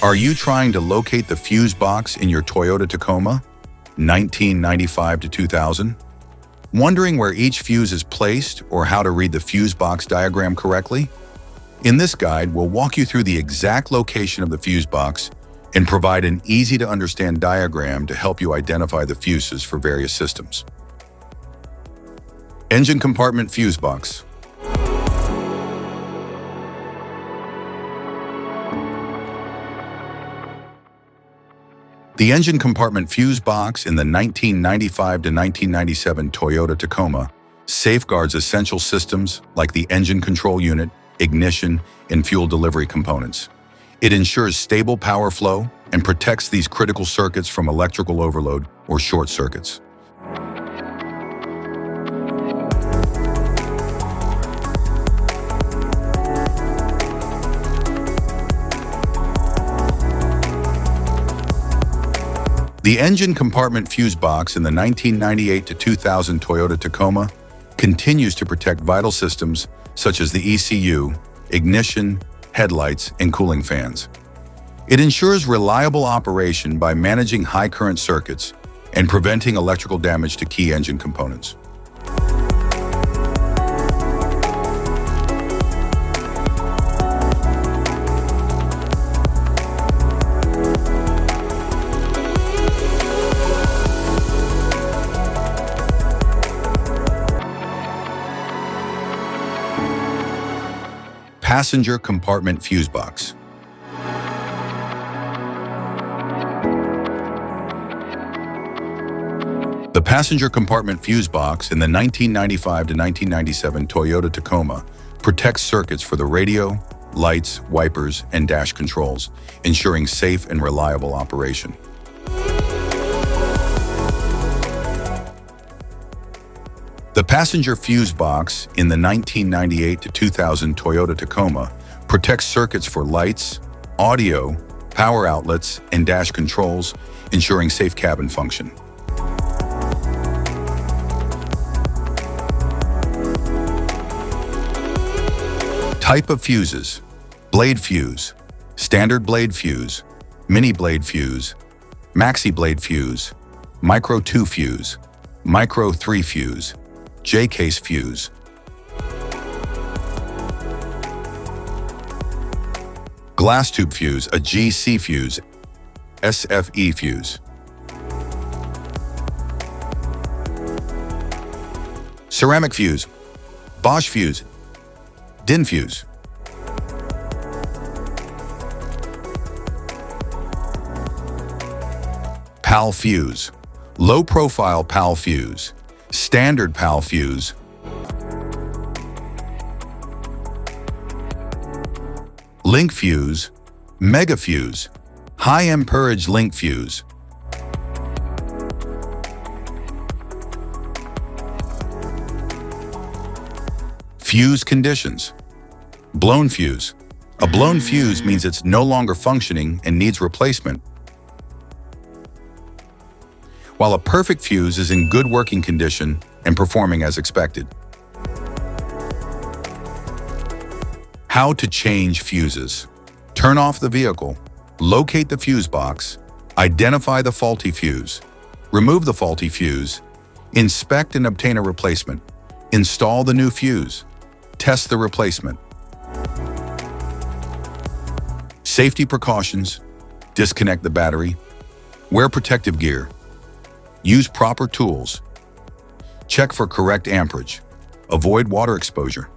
Are you trying to locate the fuse box in your Toyota Tacoma, 1995 to 2000? Wondering where each fuse is placed or how to read the fuse box diagram correctly? In this guide, we'll walk you through the exact location of the fuse box and provide an easy-to-understand diagram to help you identify the fuses for various systems. Engine compartment fuse box. The engine compartment fuse box in the 1995 to 1997 Toyota Tacoma safeguards essential systems like the engine control unit, ignition, and fuel delivery components. It ensures stable power flow and protects these critical circuits from electrical overload or short circuits. The engine compartment fuse box in the 1998 to 2000 Toyota Tacoma continues to protect vital systems such as the ECU, ignition, headlights, and cooling fans. It ensures reliable operation by managing high current circuits and preventing electrical damage to key engine components. Passenger compartment fuse box. The passenger compartment fuse box in the 1995 to 1997 Toyota Tacoma protects circuits for the radio, lights, wipers, and dash controls, ensuring safe and reliable operation. The passenger fuse box in the 1998 to 2000 Toyota Tacoma protects circuits for lights, audio, power outlets, and dash controls, ensuring safe cabin function. Type of fuses: blade fuse, standard blade fuse, mini blade fuse, maxi blade fuse, micro 2 fuse, micro 3 fuse, J-case fuse. Glass tube fuse, a GC fuse, SFE fuse. Ceramic fuse, Bosch fuse, DIN fuse. PAL fuse, low profile PAL fuse, standard PAL fuse, link fuse, mega fuse, high amperage link fuse. Fuse conditions: blown fuse. A blown fuse means it's no longer functioning and needs replacement, while a perfect fuse is in good working condition and performing as expected. How to change fuses: turn off the vehicle, locate the fuse box, identify the faulty fuse, remove the faulty fuse, inspect and obtain a replacement, install the new fuse, test the replacement. Safety precautions: disconnect the battery, wear protective gear, use proper tools, check for correct amperage, avoid water exposure.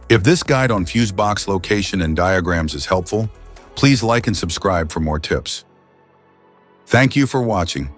If this guide on fuse box location and diagrams is helpful, please like and subscribe for more tips. Thank you for watching.